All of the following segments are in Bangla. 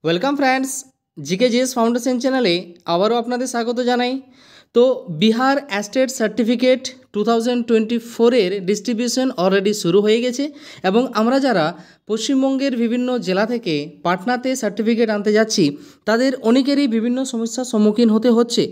Welcome friends, GK GS foundation চ্যানেলে আবারও আপনাদের স্বাগত জানাই। তো বিহার স্টেট সার্টিফিকেট 2024-এর ডিস্ট্রিবিউশন অলরেডি শুরু হয়ে গেছে এবং আমরা যারা পশ্চিমবঙ্গের বিভিন্ন জেলা থেকে পাটনাতে সার্টিফিকেট আনতে যাচ্ছি তাদের অনেকেরই বিভিন্ন সমস্যার সম্মুখীন হতে হচ্ছে।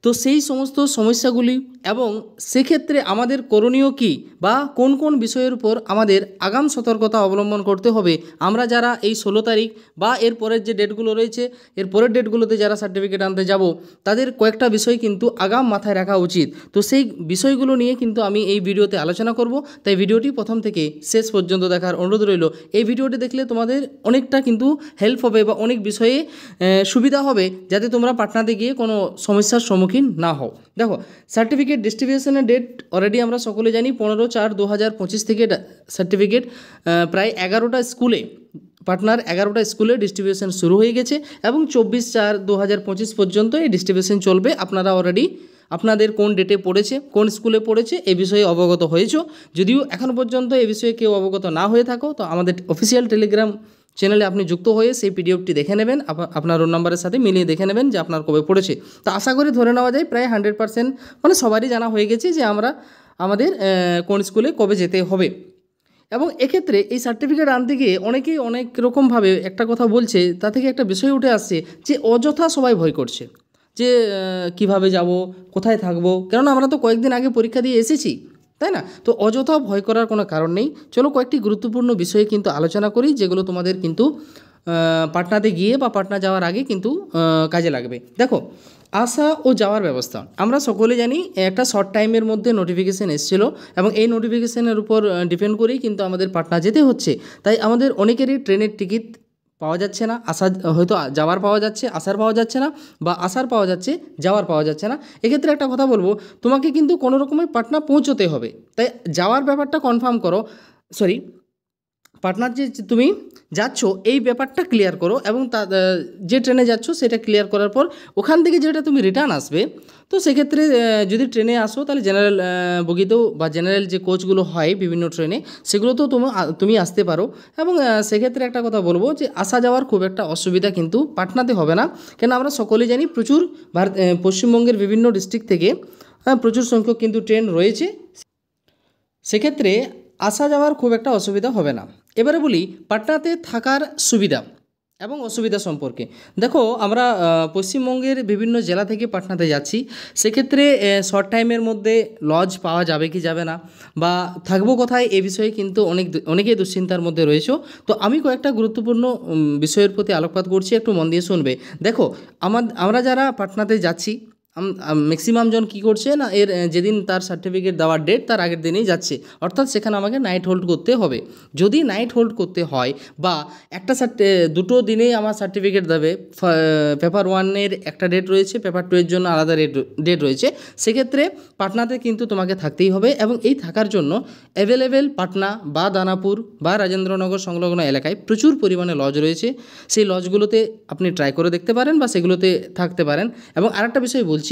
তো সেই সমস্ত সমস্যাগুলি এবং সেক্ষেত্রে আমাদের করণীয় কী বা কোন কোন বিষয়ের উপর আমাদের আগাম সতর্কতা অবলম্বন করতে হবে, আমরা যারা এই 16 তারিখ বা এর পরের যে ডেটগুলো রয়েছে এর পরের ডেটগুলোতে যারা সার্টিফিকেট আনতে যাব তাদের কয়েকটা বিষয় কিন্তু আগাম মাথায় রাখা উচিত। তো সেই বিষয়গুলো নিয়ে কিন্তু আমি এই ভিডিওতে আলোচনা করব, তাই ভিডিওটি প্রথম থেকে শেষ পর্যন্ত দেখার অনুরোধ রইল। এই ভিডিওটি দেখলে তোমাদের অনেকটা কিন্তু হেল্প হবে বা অনেক বিষয়ে সুবিধা হবে, যাতে তোমরা পাটনাতে গিয়ে কোনো সমস্যার সম্মুখীন না হও। দেখো, সার্টিফিকেট ডিস্ট্রিবিউশনের ডেট অলরেডি আমরা সকলে জানি 15/4/2025 থেকে সার্টিফিকেট প্রায় 11টা স্কুলে, পাটনার 11টা স্কুলে ডিস্ট্রিবিউশন শুরু হয়ে গেছে এবং 24/4/2025 পর্যন্ত এই ডিস্ট্রিবিউশন চলবে। আপনারা অলরেডি আপনাদের কোন ডেটে পড়েছে, কোন স্কুলে পড়েছে এ বিষয়ে অবগত হয়েছো। যদিও এখনও পর্যন্ত এ বিষয়ে কেউ অবগত না হয়ে থাকো তো আমাদের অফিসিয়াল টেলিগ্রাম চ্যানেলে আপনি যুক্ত হয়ে সেই পিডিএফটি দেখে নেবেন, আপনার রোল নাম্বারের সাথে মিলিয়ে দেখে নেবেন যে আপনার কবে পড়েছে। তো আশা করি ধরে নেওয়া যায় প্রায় 100% মানে সবারই জানা হয়ে গেছে যে আমাদের কোন স্কুলে কবে যেতে হবে। এবং এক্ষেত্রে এই সার্টিফিকেট আনতে গিয়ে অনেকেই অনেক রকমভাবে একটা কথা বলছে, তা থেকে একটা বিষয় উঠে আসছে যে অযথা সবাই ভয় করছে যে কিভাবে যাব, কোথায় থাকবো, কেননা আমরা তো কয়েকদিন আগে পরীক্ষা দিয়ে এসেছি, তাই না? তো অযথা ভয় করার কোনো কারণ নেই। চলো কয়েকটি গুরুত্বপূর্ণ বিষয়ে কিন্তু আলোচনা করি, যেগুলো তোমাদের কিন্তু পাটনাতে গিয়ে বা পাটনা যাওয়ার আগে কিন্তু কাজে লাগবে। দেখো, আসা ও যাওয়ার ব্যবস্থা আমরা সকলে জানি একটা শর্ট টাইমের মধ্যে নোটিফিকেশান এসেছিলো এবং এই নোটিফিকেশানের উপর ডিপেন্ড করেই কিন্তু আমাদের পাটনা যেতে হচ্ছে। তাই আমাদের অনেকেরই ট্রেনের টিকিট পাওয়া যাচ্ছে না, হয়তো যাওয়ার পাওয়া যাচ্ছে, আসার পাওয়া যাচ্ছে না, বা আসার পাওয়া যাচ্ছে, যাওয়ার পাওয়া যাচ্ছে না। এক্ষেত্রে একটা কথা বলবো, তোমাকে কিন্তু কোনো রকমের পাটনা পৌঁছতে হবে। তাই যাওয়ার ব্যাপারটা কনফার্ম করো, পাটনার যে তুমি যাচ্ছ এই ব্যাপারটা ক্লিয়ার করো এবং যে ট্রেনে যাচ্ছ সেটা ক্লিয়ার করার পর ওখান থেকে যেটা তুমি রিটার্ন আসবে, তো সেক্ষেত্রে যদি ট্রেনে আসো তাহলে জেনারেল বগিতেও বা জেনারেল যে কোচগুলো হয় বিভিন্ন ট্রেনে সেগুলোতেও তুমি আসতে পারো। এবং সেক্ষেত্রে একটা কথা বলবো যে আসা যাওয়ার খুব একটা অসুবিধা কিন্তু পাটনাতে হবে না, কেন আমরা সকলেই জানি প্রচুর পশ্চিমবঙ্গের বিভিন্ন ডিস্ট্রিক্ট থেকে প্রচুর সংখ্যক কিন্তু ট্রেন রয়েছে, সেক্ষেত্রে আসা যাওয়ার খুব একটা অসুবিধা হবে না। এবারে বলি পাটনাতে থাকার সুবিধা এবং অসুবিধা সম্পর্কে। দেখো, আমরা পশ্চিমবঙ্গের বিভিন্ন জেলা থেকে পাটনাতে যাচ্ছি, সেক্ষেত্রে শর্ট টাইমের মধ্যে লজ পাওয়া যাবে কি যাবে না বা থাকবো কোথায় এ বিষয়ে কিন্তু অনেকেই দুশ্চিন্তার মধ্যে রয়েছে। তো আমি কয়েকটা গুরুত্বপূর্ণ বিষয়ের প্রতি আলোকপাত করছি, একটু মন দিয়ে শুনবে। দেখো, আমরা যারা পাটনাতে যাচ্ছি ম্যাক্সিমাম জন কী করছে না, যেদিন তার সার্টিফিকেট দেওয়ার ডেট তার আগের দিনেই যাচ্ছে, অর্থাৎ সেখানে আমাকে নাইট হোল্ড করতে হবে। যদি নাইট হোল্ড করতে হয় বা দুটো দিনেই আমার সার্টিফিকেট দেবে, পেপার 1-এর একটা ডেট রয়েছে, পেপার 2-এর জন্য আলাদা ডেট রয়েছে, সেক্ষেত্রে পাটনাতে কিন্তু তোমাকে থাকতেই হবে। এবং এই থাকার জন্য অ্যাভেলেবেল পাটনা বা দানাপুর বা রাজেন্দ্রনগর সংলগ্ন এলাকায় প্রচুর পরিমাণে লজ রয়েছে, সেই লজগুলোতে আপনি ট্রাই করে দেখতে পারেন বা সেগুলোতে থাকতে পারেন। এবং আরেকটা বিষয় বলছি,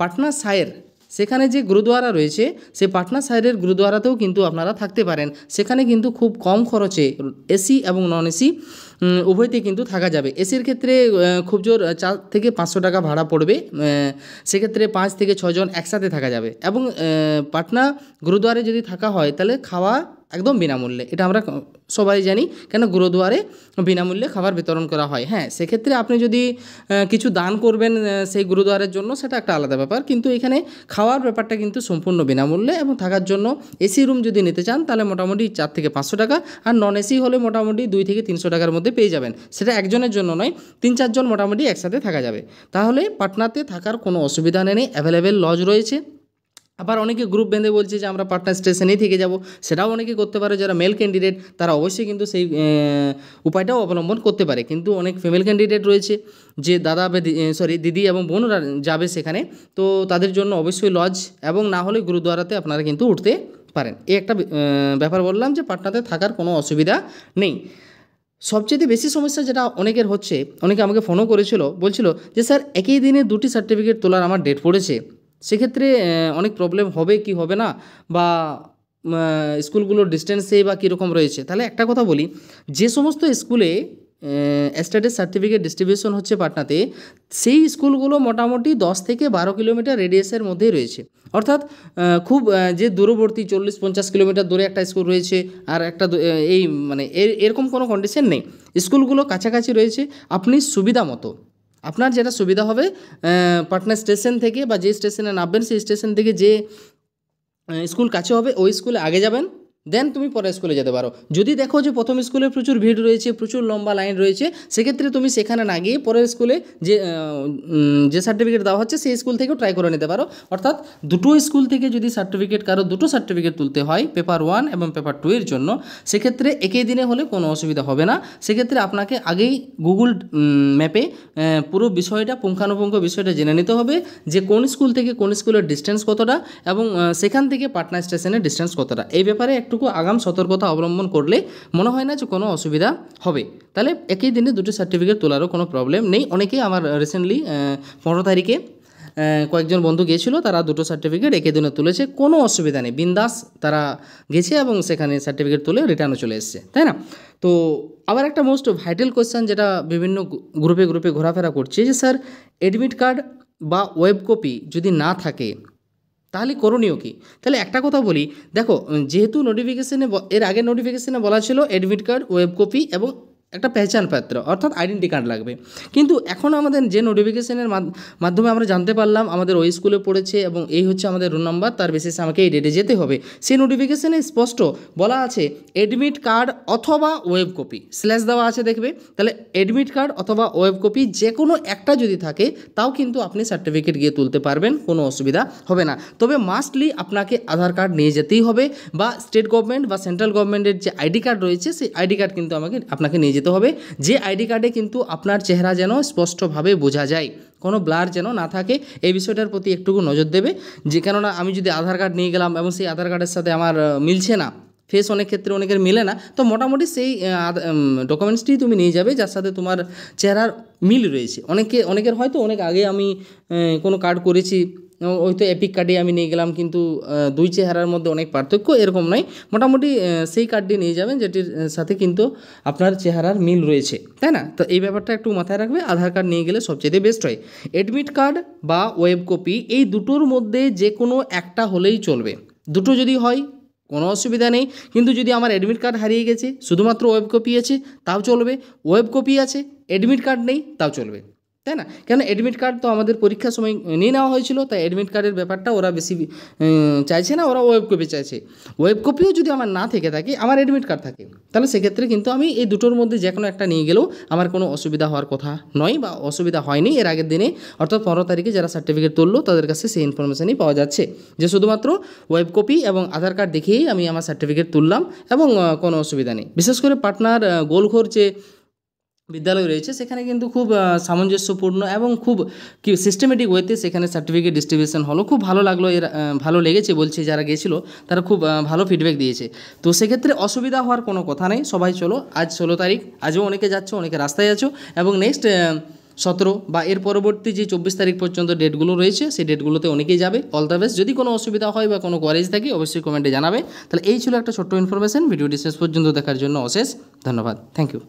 পাটনা সাহের সেখানে যে গুরুদুয়ারা রয়েছে সেই পাটনা সাহেরের গুরুদুয়ারাতেও কিন্তু আপনারা থাকতে পারেন। সেখানে কিন্তু খুব কম খরচে এসি এবং নন এসি উভয়তে কিন্তু থাকা যাবে। এসির ক্ষেত্রে খুব জোর 4 থেকে 500 টাকা ভাড়া পড়বে, সেক্ষেত্রে 5 থেকে 6 জন একসাথে থাকা যাবে। এবং পাটনা গুরুদুয়ারে যদি থাকা হয় তাহলে খাওয়া একদম বিনামূল্যে, এটা আমরা সবাই জানি, কেন গুরুদুয়ারে বিনামূল্যে খাবার বিতরণ করা হয়। হ্যাঁ, সেক্ষেত্রে আপনি যদি কিছু দান করবেন সেই গুরুদুয়ারের জন্য সেটা একটা আলাদা ব্যাপার, কিন্তু এখানে খাওয়ার ব্যাপারটা কিন্তু সম্পূর্ণ বিনামূল্যে। এবং থাকার জন্য এসি রুম যদি নিতে চান তাহলে মোটামুটি 4 থেকে 500 টাকা, আর নন এসি হলে মোটামুটি 2 থেকে 300 টাকার মধ্যে পেয়ে যাবেন। সেটা একজনের জন্য নয়, 3-4 জন মোটামুটি একসাথে থাকা যাবে। তাহলে পাটনাতে থাকার কোনো অসুবিধা নেই, অ্যাভেলেবেল লজ রয়েছে। আবার অনেকে গ্রুপ বেঁধে বলছে যে আমরা পাটনা স্টেশনেই থেকে যাব, সেটাও অনেকে করতে পারে। যারা মেল ক্যান্ডিডেট তারা অবশ্যই কিন্তু সেই উপায়টাও অবলম্বন করতে পারে। কিন্তু অনেক ফিমেল ক্যান্ডিডেট রয়েছে যে দিদি এবং বোনরা যাবে সেখানে, তো তাদের জন্য অবশ্যই লজ এবং না হলে গুরুদুয়ারাতে আপনারা কিন্তু উঠতে পারেন। এই একটা ব্যাপার বললাম যে পাটনাতে থাকার কোনো অসুবিধা নেই। সবচেয়ে বেশি সমস্যা যেটা অনেকের হচ্ছে, অনেকে আমাকে ফোনও করেছিল, বলছিল যে স্যার একই দিনে 2টি সার্টিফিকেট তোলার আমার ডেট পড়েছে, সেক্ষেত্রে অনেক প্রবলেম হবে কি হবে না, বা স্কুলগুলোর ডিস্টেন্সে বা কীরকম রয়েছে। তাহলে একটা কথা বলি, যে সমস্ত স্কুলে স্ট্যাটাস সার্টিফিকেট ডিস্ট্রিবিউশন হচ্ছে পাটনাতে, সেই স্কুলগুলো মোটামুটি 10 থেকে 12 কিলোমিটার রেডিয়াসের মধ্যেই রয়েছে। অর্থাৎ খুব যে দূরবর্তী 40-50 কিলোমিটার দূরে একটা স্কুল রয়েছে আর একটা এই মানে এরকম কোনো কন্ডিশন নেই। স্কুলগুলো কাছাকাছি রয়েছে, আপনি সুবিধা মতো আপনার যেটা সুবিধা হবে পাটনা স্টেশন থেকে বা যে স্টেশনে নামবেন সেই স্টেশন থেকে যে স্কুল কাছে হবে ওই স্কুলে আগে যাবেন, দেন তুমি পরের স্কুলে যেতে পারো। যদি দেখো যে প্রথম স্কুলে প্রচুর ভিড় রয়েছে, প্রচুর লম্বা লাইন রয়েছে, সেক্ষেত্রে তুমি সেখানে না গিয়ে পরের স্কুলে যে সার্টিফিকেট দেওয়া হচ্ছে সেই স্কুল থেকেও ট্রাই করে নিতে পারো। অর্থাৎ দুটো স্কুল থেকে যদি কারো দুটো সার্টিফিকেট তুলতে হয় পেপার 1 এবং পেপার 2 এর জন্য, সেক্ষেত্রে একই দিনে হলে কোনো অসুবিধা হবে না। সেক্ষেত্রে আপনাকে আগেই গুগল ম্যাপে পুরো বিষয়টা পুঙ্খানুপুঙ্খ বিষয়টা জেনে নিতে হবে যে কোন স্কুল থেকে কোন স্কুলের ডিস্টেন্স কতটা এবং সেখান থেকে পাটনা স্টেশনের ডিস্টেন্স কতটা। এই ব্যাপারে একটুকু আগাম সতর্কতা অবলম্বন করলে মনে হয় না যে কোনো অসুবিধা হবে। তাহলে একই দিনে দুটো সার্টিফিকেট তোলারও কোনো প্রবলেম নেই। অনেকেই আমার রিসেন্টলি 15 তারিখে কয়েকজন বন্ধু গিয়েছিল, তারা দুটো সার্টিফিকেট একই দিনে তুলেছে, কোনো অসুবিধা নেই, বিন্দাস তারা গেছে এবং সেখানে সার্টিফিকেট তুলে রিটার্নও চলে এসছে, তাই না? তো আবার একটা মোস্ট ভাইটাল কোয়েশ্চেন যেটা বিভিন্ন গ্রুপে ঘোরাফেরা করছে যে স্যার অ্যাডমিট কার্ড বা ওয়েব কপি যদি না থাকে তাহলে করণীয় কী? তাহলে একটা কথা বলি, দেখো যেহেতু নোটিফিকেশনে এর আগের নোটিফিকেশনে বলা ছিল অ্যাডমিট কার্ড, ওয়েব কপি এবং একটা পেহচানপত্র অর্থাৎ আইডেন্টি কার্ড লাগবে, কিন্তু এখন আমাদের যে নোটিফিকেশনের মাধ্যমে আমরা জানতে পারলাম আমাদের ওই স্কুলে পড়েছে এবং এই হচ্ছে আমাদের রোল নাম্বার, তার বেসিসে আমাকে এই ডেটে যেতে হবে, সেই নোটিফিকেশনে স্পষ্ট বলা আছে অ্যাডমিট কার্ড অথবা ওয়েব কপি, স্ল্যাশ দেওয়া আছে দেখবে। তাহলে অ্যাডমিট কার্ড অথবা ওয়েব কপি যে কোনো একটা যদি থাকে তাও কিন্তু আপনি সার্টিফিকেট গিয়ে তুলতে পারবেন, কোনো অসুবিধা হবে না। তবে মাস্টলি আপনাকে আধার কার্ড নিয়ে যেতেই হবে বা স্টেট গভর্নমেন্ট বা সেন্ট্রাল গভর্নমেন্টের যে আইডি কার্ড রয়েছে সেই আইডি কার্ড কিন্তু আপনাকে নিয়ে যেতে হবে, যে আইডি কার্ডে কিন্তু আপনার চেহারা যেন স্পষ্টভাবে বোঝা যায়, কোনো ব্লার যেন না থাকে। এই বিষয়টার প্রতি একটুকু নজর দেবে, যে কেননা আমি যদি আধার কার্ড নিয়ে গেলাম এবং সেই আধার কার্ডের সাথে আমার মিলছে না, ফেস অনেক ক্ষেত্রে অনেকের মিলে না, তো মোটামুটি সেই ডকুমেন্টসটি তুমি নিয়ে যাবে যার সাথে তোমার চেহারার মিল রয়েছে। অনেকের হয়তো অনেক আগে আমি কোনো কার্ড করেছি, হয়তো এপিক কার্ডে আমি নিয়ে গেলাম কিন্তু দুই চেহারার মধ্যে অনেক পার্থক্য, এরকম নয়, মোটামুটি সেই কার্ডটি নিয়ে যাবেন যেটির সাথে কিন্তু আপনার চেহারার মিল রয়েছে, তাই না? তো এই ব্যাপারটা একটু মাথায় রাখবে, আধার কার্ড নিয়ে গেলে সবচেয়ে বেস্ট হয়। অ্যাডমিট কার্ড বা ওয়েব কপি এই দুটোর মধ্যে যে কোনো একটা হলেই চলবে, দুটো যদি হয় কোনো অসুবিধা নেই, কিন্তু যদি আমার অ্যাডমিট কার্ড হারিয়ে গেছে শুধুমাত্র ওয়েব কপি আছে তাও চলবে, ওয়েব কপি আছে অ্যাডমিট কার্ড নেই তাও চলবে, তাই না? কেন অ্যাডমিট কার্ড তো আমাদের পরীক্ষার সময় নিয়ে নেওয়া হয়েছিল, তাই অ্যাডমিট কার্ডের ব্যাপারটা ওরা বেশি চাইছে না, ওরা ওয়েব কপি চাইছে। ওয়েব কপিও যদি আমার না থেকে থাকে, আমার অ্যাডমিট কার্ড থাকে, তাহলে সেক্ষেত্রে কিন্তু আমি এই দুটোর মধ্যে যে কোনো একটা নিয়ে গেলেও আমার কোনো অসুবিধা হওয়ার কথা নয় বা অসুবিধা হয়নি এর আগের দিনে, অর্থাৎ 15 তারিখে যারা সার্টিফিকেট তুললো তাদের কাছে সেই ইনফরমেশনই পাওয়া যাচ্ছে যে শুধুমাত্র ওয়েব কপি এবং আধার কার্ড দেখিয়েই আমি আমার সার্টিফিকেট তুললাম এবং কোনো অসুবিধা নেই। বিশেষ করে পাটনার গোলঘর যে বিদ্যালয় রয়েছে সেখানে কিন্তু খুব সামঞ্জস্যপূর্ণ এবং খুব সিস্টেমেটিক ওয়েতে সেখানে সার্টিফিকেট ডিস্ট্রিবিউশন হলো, খুব ভালো লাগলো, এর ভালো লেগেছে বলছে যারা গিয়েছিল তারা খুব ভালো ফিডব্যাক দিয়েছে। তো সেক্ষেত্রে অসুবিধা হওয়ার কোনো কথা নেই, সবাই চলো, আজ 16 তারিখ, আজও অনেকে যাচ্ছ, অনেকে রাস্তায় আছো এবং নেক্সট 17 বা এর পরবর্তী যে 24 তারিখ পর্যন্ত ডেটগুলো রয়েছে সেই ডেটগুলোতে অনেকেই যাবে। All the best. যদি কোনো অসুবিধা হয় বা কোনো কোয়ারিজ থাকে অবশ্যই কমেন্টে জানাবে। তাহলে এই ছিল একটা ছোট্ট ইনফরমেশন। ভিডিওটি শেষ পর্যন্ত দেখার জন্য অশেষ ধন্যবাদ। Thank you.